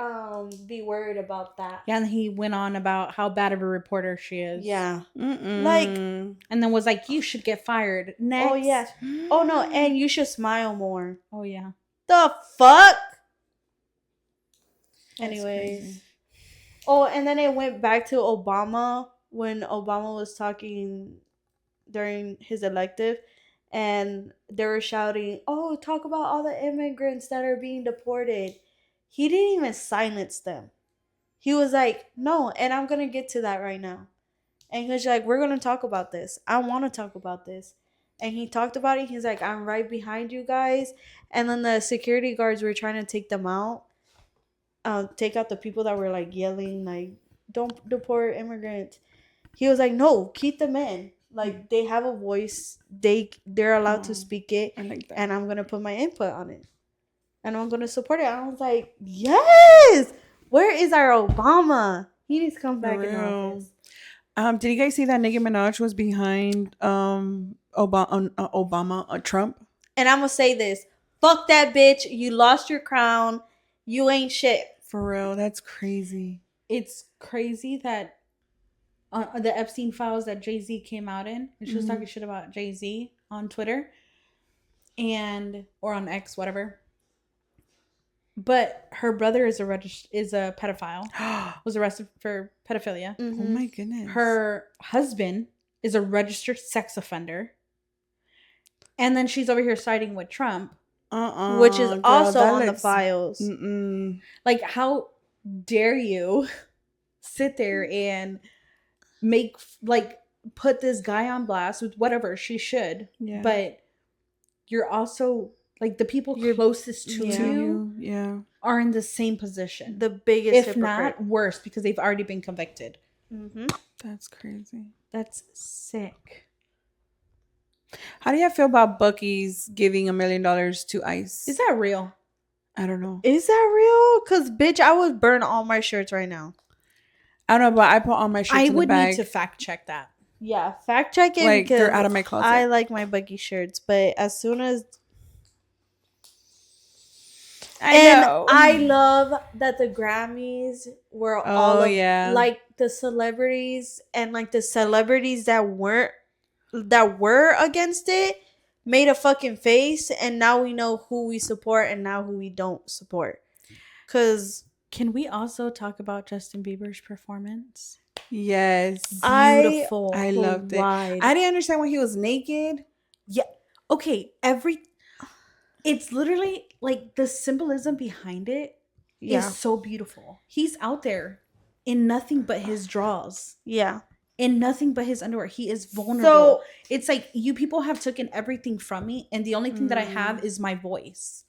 be worried about that." yeah, and he went on about how bad of a reporter she is. Yeah. Mm-mm. Like- and then was like, "You should get fired." Next. Oh yeah. Oh no, and you should smile more. Oh yeah. The fuck? That's Anyways. crazy. Oh, and then it went back to Obama when Obama was talking during his elective, and they were shouting, "Oh, talk about all the immigrants that are being deported." He didn't even silence them. He was like, "No," and I'm gonna get to that right now. And he was like, "We're gonna talk about this. I want to talk about this." And he talked about it. He's like, "I'm right behind you guys." And then the security guards were trying to take them out. Take out the people that were like yelling, like don't deport immigrants. He was like, no, keep them in. Like, they have a voice. They're allowed to speak it. I like that. And I'm going to put my input on it. And I'm going to support it. And I was like, yes! Where is our Obama? He needs to come back in office. Did you guys see that Nicki Minaj was behind Obama Trump? And I'm going to say this. Fuck that bitch. You lost your crown. You ain't shit. For real, that's crazy. It's crazy that the Epstein files that Jay-Z came out in, and she was talking shit about Jay-Z on Twitter or on X, whatever. But her brother is a pedophile. Was arrested for pedophilia. Mm-hmm. Oh my goodness. Her husband is a registered sex offender. And then she's over here siding with Trump. Which is girl, also that on the looks- files. Mm-mm. Like, how dare you sit there and put this guy on blast with whatever she should. Yeah. But you're also, like, the people closest to you are in the same position. The biggest if hypocrite. not worse, because they've already been convicted. Mm-hmm. That's crazy. That's sick. How do you feel about Buc-ee's giving $1 million to ICE? Is that real? I don't know. Is that real? Because, bitch, I would burn all my shirts right now. I don't know, but I put all my shirts I in the would bag. need to fact check that. Yeah, fact check it Like, because they're out of my closet. I like my Bucky shirts, but as soon as I love that the Grammys were all of, like, the celebrities and like the celebrities that were against it made a fucking face, and now we know who we support and now who we don't support. Cause can we also talk about Justin Bieber's performance? Yes. Beautiful. I loved it. I didn't understand when he was naked. Yeah. Okay. It's literally like the symbolism behind it is so beautiful. He's out there in nothing but his drawers. Yeah. In nothing but his underwear. He is vulnerable. So it's like, you people have taken everything from me, and the only thing that I have is my voice.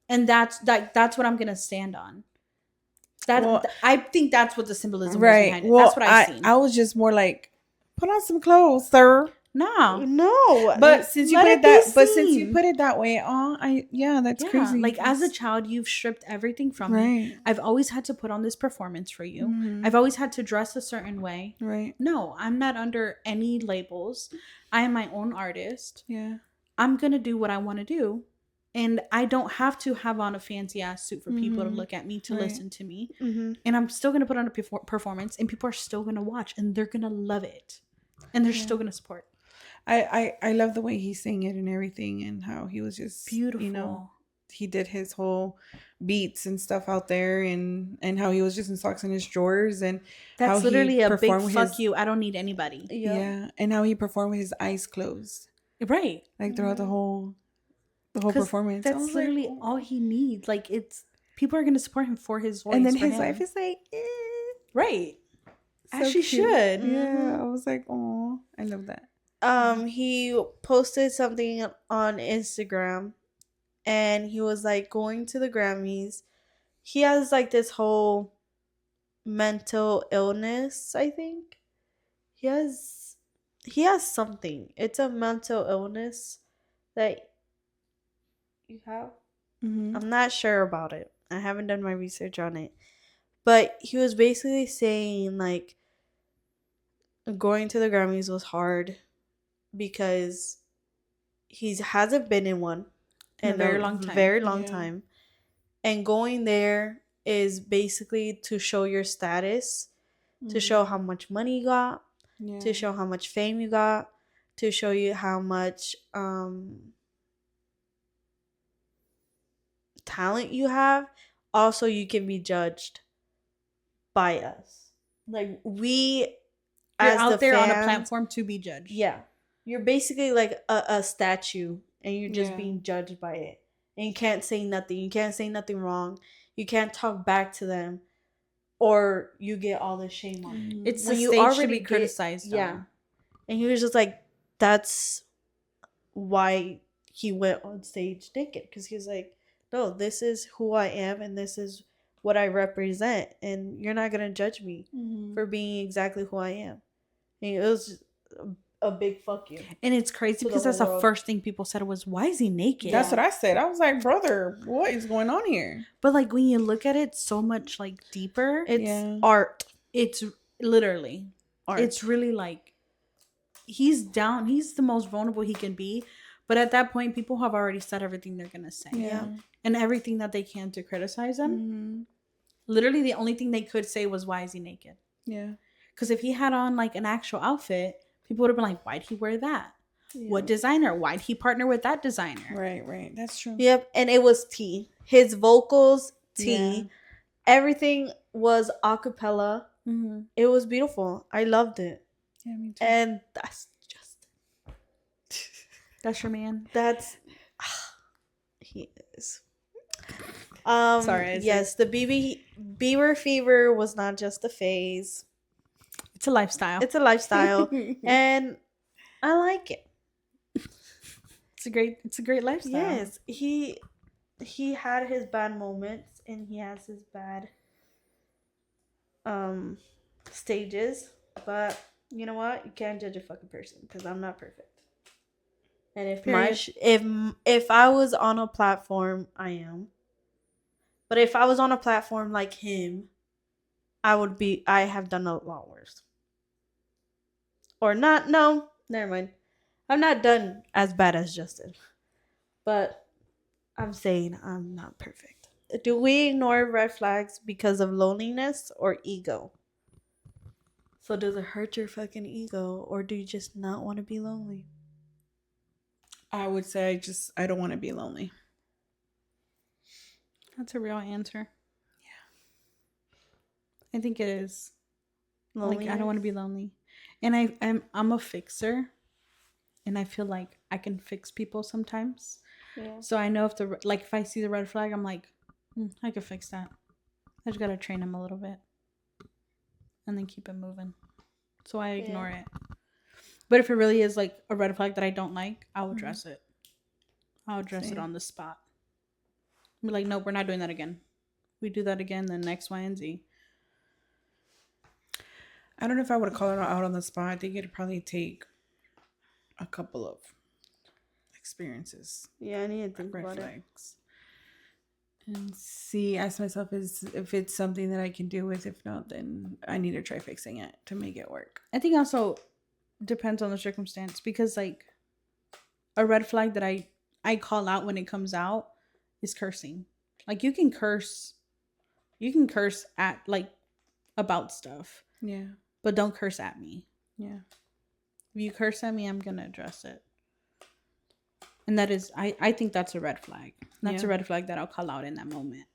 And that's what I'm gonna stand on. I think that's what the symbolism is behind it. That's what I've seen. I was just more like, put on some clothes, sir. No. But since you put it that way, that's crazy. Like, as a child, you've stripped everything from me. I've always had to put on this performance for you. Mm-hmm. I've always had to dress a certain way. Right. No, I'm not under any labels. I am my own artist. Yeah. I'm gonna do what I want to do. And I don't have to have on a fancy ass suit for people to look at me, to listen to me. Mm-hmm. And I'm still going to put on a performance, and people are still going to watch, and they're going to love it. And they're still going to support. I love the way he sang it and everything, and how he was just beautiful. You know, he did his whole beats and stuff out there, and how he was just in socks in his drawers, and that's how literally a big fuck his, you. I don't need anybody. Yeah. And how he performed with his eyes closed. Right. Like throughout the whole performance. That's literally all he needs. Like, it's people are going to support him for his voice. And then his wife is like, right. So as she cute. should. Yeah. I was like, oh, I love that. He posted something on Instagram, and he was like going to the Grammys. He has like this whole mental illness, I think. He has something. It's a mental illness that you have. Mm-hmm. I'm not sure about it. I haven't done my research on it. But he was basically saying, like, going to the Grammys was hard because he hasn't been in one in a very long time. And going there is basically to show your status, to show how much money you got, to show how much fame you got, to show you how much talent you have. Also, you can be judged by us. Like, you're out there on a platform to be judged. Yeah. You're basically like a statue, and you're just being judged by it. And you can't say nothing. You can't say nothing wrong. You can't talk back to them, or you get all the shame on you. It's when you already criticized. Yeah. And he was just like, that's why he went on stage naked, because he was like, no, this is who I am, and this is what I represent, and you're not gonna judge me Mm-hmm. for being exactly who I am. And it was just a big fuck you. And it's crazy To the because that's whole the world. first thing people said was, why is he naked? That's what I said. I was like, brother, what is going on here? But like when you look at it so much like deeper, It's Yeah. art. it's literally Art. it's really like he's down, he's the most vulnerable he can be, but at that point people have already said everything they're gonna say. Yeah. And everything that they can to criticize him. Mm-hmm. Literally the only thing they could say was, why is he naked? Yeah. Because if he had on like an actual outfit, people would have been like, why'd he wear that? What designer? Why'd he partner with that designer? Right. That's true. Yep, and it was T. His vocals, T. Yeah. Everything was a cappella. Mm-hmm. It was beautiful. I loved it. Yeah, me too. And that's just That's your man. that's he is. Sorry, Isaac. Yes, the Bieber fever was not just a phase. It's a lifestyle. It's a lifestyle, and I like it. It's a great lifestyle. Yes, he had his bad moments, and he has his bad stages. But you know what? You can't judge a fucking person because I'm not perfect. And if I was on a platform, I am. But if I was on a platform like him, I have done a lot worse. Or not, no, never mind. I'm not done as bad as Justin. But I'm saying I'm not perfect. Do we ignore red flags because of loneliness or ego? So does it hurt your fucking ego, or do you just not want to be lonely? I would say I don't want to be lonely. That's a real answer. Yeah. I think it is. Lonely. Like, I don't want to be lonely. And I'm a fixer. And I feel like I can fix people sometimes. Yeah. So I know if I see the red flag, I'm like, I could fix that. I just gotta train him a little bit. And then keep it moving. So I ignore it. But if it really is like a red flag that I don't like, I'll address it. I'll address it on the spot. Be like, nope, we're not doing that again. We do that again, then X, Y, and Z. I don't know if I would call it out on the spot. I think it'd probably take a couple of experiences. Yeah, I need to think red about flags. And ask myself if it's something that I can deal with. If not, then I need to try fixing it to make it work. I think also depends on the circumstance, because like a red flag that I call out when it comes out is cursing. Like you can curse at like about stuff. Yeah. But don't curse at me. Yeah. If you curse at me, I'm gonna address it. And that is I think that's a red flag. That's a red flag that I'll call out in that moment.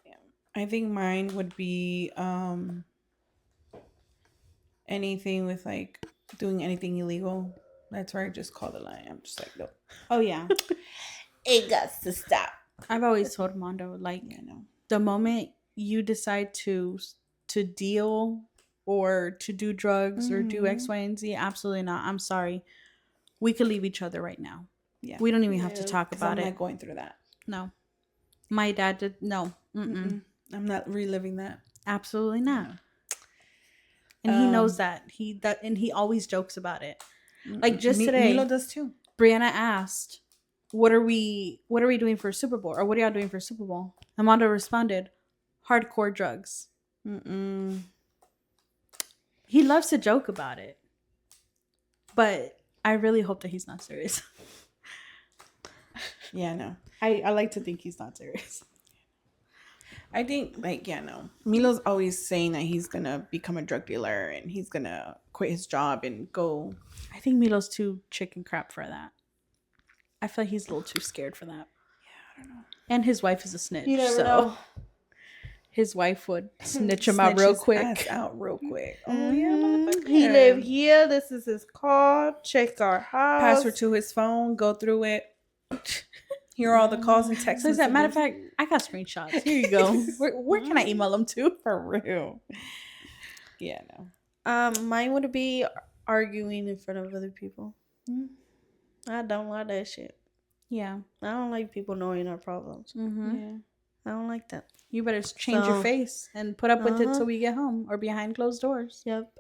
Yeah. I think mine would be anything with like doing anything illegal. That's where I just call the line. I'm just like, no. Oh yeah. It got to stop. I've always told Mondo, like, the moment you decide to deal or to do drugs or do X, Y, and Z, absolutely not. I'm sorry. We could leave each other right now. Yeah. We don't even have to talk about I'm it. not going through that. No. My dad did. No. I'm not reliving that. Absolutely not. And he knows that. And he always jokes about it. Like just today, Milo does too. Brianna asked, what are we doing for Super Bowl? Or what are y'all doing for Super Bowl? Amanda responded, hardcore drugs. He loves to joke about it. But I really hope that he's not serious. Yeah, no. I like to think he's not serious. I think, no. Milo's always saying that he's going to become a drug dealer and he's going to quit his job and go. I think Milo's too chicken crap for that. I feel like he's a little too scared for that. Yeah, I don't know. And his wife is a snitch. You never know. His wife would snitch him out real quick. Oh, yeah, motherfucker. He live here. This is his car. Check our house. Password to his phone. Go through it. Here are all the calls and texts. So as a matter of fact, I got screenshots. Here you go. Where can I email them to? For real. Yeah, no. Mine would be arguing in front of other people. I don't like that shit. Yeah. I don't like people knowing our problems. Mm-hmm. Yeah. I don't like that. You better change your So- face and put up with it Uh-huh. till we get home or behind closed doors. Yep.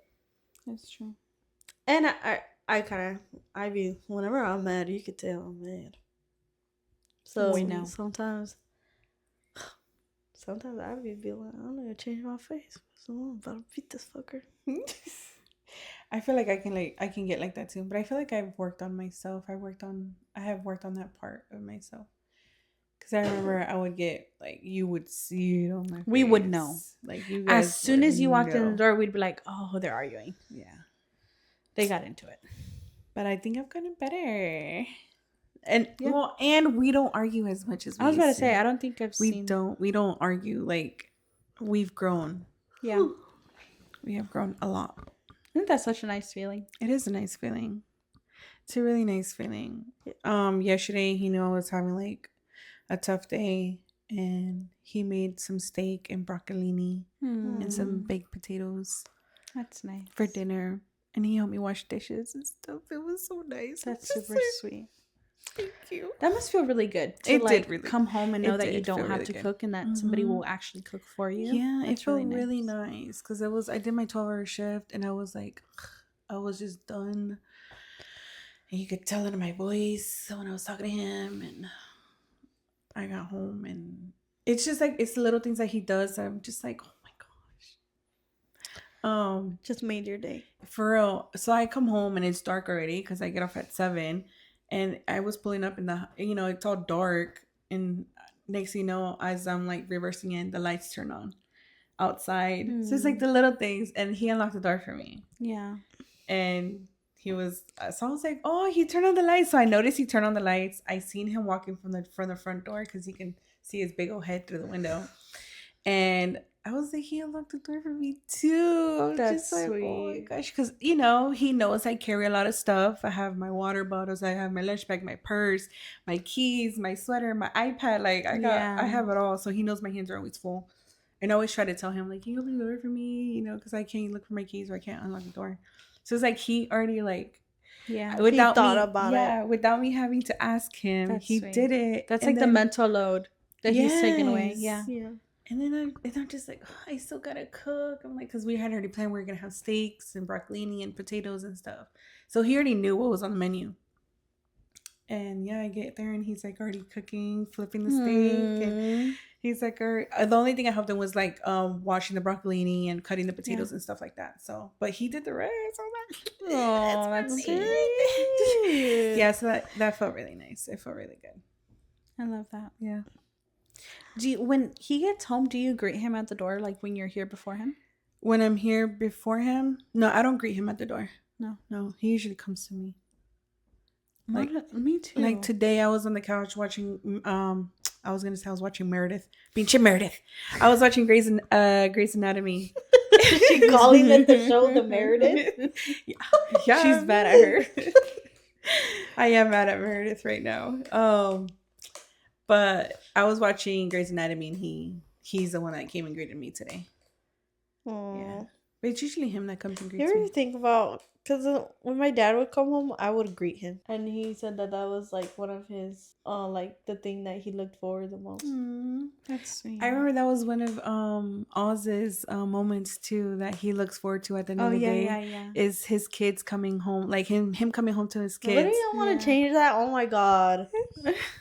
That's true. And I be whenever I'm mad, you could tell I'm mad. So We know. sometimes I be like, I'm gonna change my face. So I'm about to beat this fucker. I feel like I can get like that too, but I feel like I've worked on myself. I have worked on that part of myself. Cause I remember I would get like you would see it on my face. We would know. Like you guys As soon would as you walked in the know. door, we'd be like, "Oh, they're arguing." Yeah. They got into it. But I think I've gotten better. And Yeah. and we don't argue as much as we I was about to used say, I don't think I've we seen. don't argue. Like we've grown. Yeah, We have grown a lot. isn't that such a nice feeling? It is a nice feeling. It's a really nice feeling. Yesterday he knew I was having like a tough day, and he made some steak and broccolini and some baked potatoes That's nice for dinner, and he helped me wash dishes and stuff. It was so nice. That's I'm just super like, sweet. Thank you. That must feel really good to It did like really- come home and know it that you did don't feel have really to good. cook and that somebody Mhm. will actually cook for you. Yeah, it That's felt really nice because I did my 12-hour shift, and I was like, I was just done. And you could tell it in my voice when I was talking to him, and I got home, and it's just like it's the little things that he does that I'm just like, oh my gosh. Just made your day. For real. So I come home and it's dark already because I get off at 7, and I was pulling up in the it's all dark, and next thing you know, as I'm like reversing in, the lights turn on outside. So it's like the little things, and he unlocked the door for me. Yeah. And he was so I was like, oh, he turned on the lights. So I noticed he turned on the lights. I seen him walking from the front door because he can see his big old head through the window. And I was like, he unlocked the door for me too. I was That's just like, oh my sweet. gosh, because he knows I carry a lot of stuff. I have my water bottles, I have my lunch bag, my purse, my keys, my sweater, my iPad. Like I have it all. So he knows my hands are always full. And I always try to tell him, like, can you open the door for me? Because I can't look for my keys or I can't unlock the door. So it's like he already like Yeah. without thought me, about it. without me having to ask him, That's he sweet. did it. That's And like the then- mental load that he's taking away. Yes. Yeah. Yeah. And then I'm just like, oh, I still gotta cook. I'm like, because we had already planned we were gonna have steaks and broccolini and potatoes and stuff. So he already knew what was on the menu. And yeah, I get there and he's like already cooking, flipping the steak, and he's like, the only thing I helped him was like washing the broccolini and cutting the potatoes and stuff like that. So, but he did the rest. I'm like, Oh, that's me. sweet. Yeah, so that felt really nice. It felt really good. I love that. Yeah. When he gets home, do you greet him at the door like when you're here before him? When I'm here before him, no, I don't greet him at the door. No. He usually comes to me. Like me too. Like today, I was on the couch watching. I was watching Meredith. Being Meredith. I was watching Grey's Anatomy. She calling it the show the Meredith. Yeah, She's mad at her. I am mad at Meredith right now. But I was watching Grey's Anatomy, and he's the one that came and greeted me today. Aww. Yeah, but it's usually him that comes and You greets ever me. think about, because when my dad would come home, I would greet him, and he said that was like one of his like the thing that he looked forward the most. That's sweet. I remember that was one of Oz's moments too that he looks forward to at the end of the day. yeah. Is his kids coming home, like him coming home to his kids. Literally, I want Yeah. to change that. Oh my god,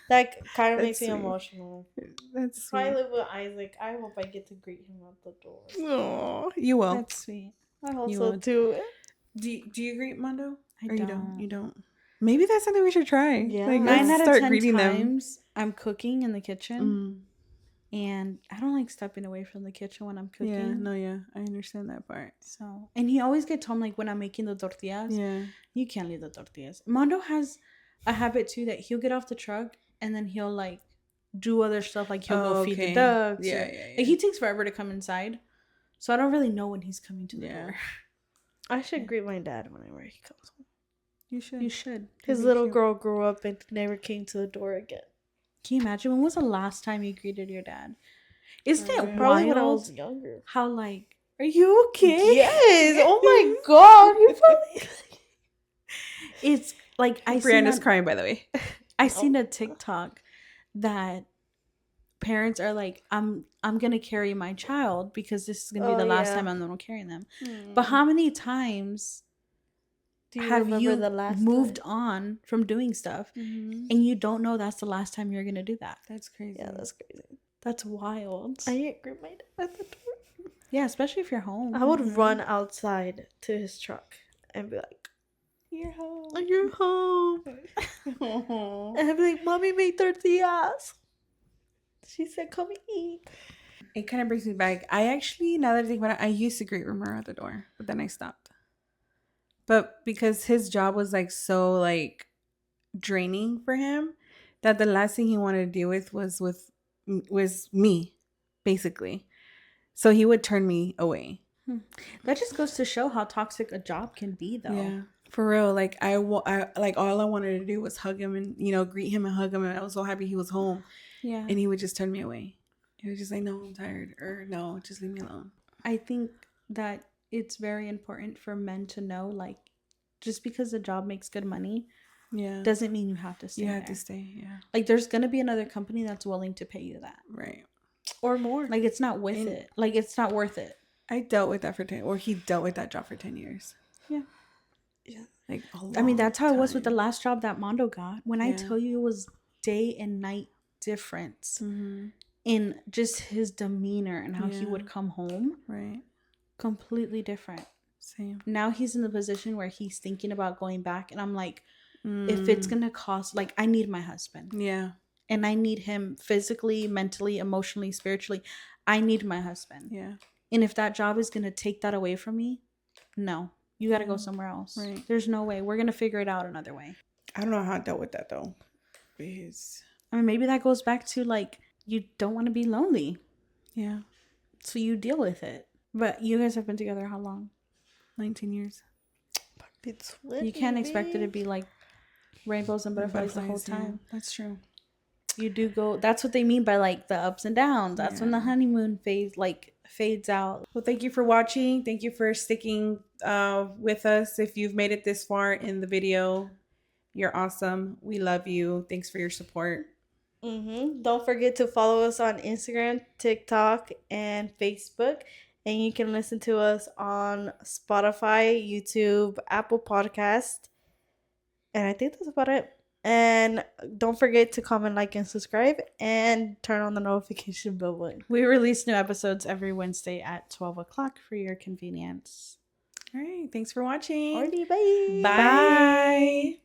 that kind of makes That's me sweet. emotional. That's If I sweet. live with Isaac, I hope I get to greet him at the door. Oh, you will. That's sweet. I hope You so would. too. Do you greet Mondo? I Or you don't. don't? You don't. Maybe that's something we should try. Yeah. Like, 9 let's out of start 10 greeting them. times I'm cooking in the kitchen, Mm. and I don't like stepping away from the kitchen when I'm cooking. Yeah, no, yeah, I understand that part. So, and he always gets home like when I'm making the tortillas. Yeah, You can't leave the tortillas. Mondo has a habit too that he'll get off the truck and then he'll like do other stuff, like he'll go feed the ducks. Yeah, or- yeah, yeah. Like he takes forever to come inside, so I don't really know when he's coming to the Yeah. door. I should greet my dad whenever he comes home. You should. You should. His be little cute. girl grew up and never came to the door again. Can you imagine when was the last time you greeted your dad? Isn't it Probably wild when I was younger. how like, are you okay? Yes. Oh my god. You probably. It's like I seen Brianna's on- crying, by the way. I seen a TikTok that parents are like, I'm gonna carry my child because this is gonna be the last time I'm gonna carry them. But how many times Do you have remember you the last moved time? on from doing stuff Mm-hmm. and you don't know that's the last time you're gonna do that? That's crazy. Yeah, that's crazy. That's wild. I agree with my dad at the door. Yeah, especially if you're home. I would run outside to his truck and be like, You're home. "You're home." And I'd be like, "Mommy made tortillas." She said, "Come eat." It kind of brings me back. I actually, now that I think about it, I used to greet Romero at the door, but then I stopped. But because his job was like so like draining for him, that the last thing he wanted to deal with was me, basically. So he would turn me away. That just goes to show how toxic a job can be, though. Yeah, for real. Like I like all I wanted to do was hug him and greet him and hug him, and I was so happy he was home. Yeah. And he would just turn me away. He was just like, "No, I'm tired," or "No, just leave me alone." I think that it's very important for men to know, like, just because the job makes good money, Yeah, doesn't mean you have to stay. you have there. to stay. Yeah, Like, there's gonna be another company that's willing to pay you that, right. Or more. like, it's not with And- it. Like, it's not worth it. I dealt with that for 10, or he dealt with that job for 10 years. Yeah. Yeah. Like I mean, that's how it was with the time. last job that Mondo got. When I Yeah. tell you, it was day and night difference Mm-hmm. in just his demeanor and how he Yeah. would come home. Right. Completely different. Same. Now he's in the position where he's thinking about going back, and I'm like, if Mm. it's gonna cost, like, I need my husband, Yeah. and I need him physically, mentally, emotionally, spiritually. I need my husband. Yeah. And if that job is gonna take that away from me, no, you got to go Yeah. somewhere else. Right. There's no way. We're gonna figure it out another way. I don't know how I dealt with that though. Because I mean, maybe that goes back to, like, you don't want to be lonely, yeah, so you deal with it. But you guys have been together how long? 19 years. You can't expect it to be like rainbows and butterflies the whole Butterflies, yeah. time. That's true. You do go. That's what they mean by, like, the ups and downs. That's when the Yeah. honeymoon phase, like, fades out. Well, thank you for watching. Thank you for sticking with us. If you've made it this far in the video, you're awesome. We love you. Thanks for your support. Don't forget to follow us on Instagram, TikTok, and Facebook. And you can listen to us on Spotify, YouTube, Apple Podcast. And I think that's about it. And don't forget to comment, like, and subscribe, and turn on the notification bell button. We release new episodes every Wednesday at 12 o'clock for your convenience. All right. Thanks for watching. Alrighty, bye. Bye.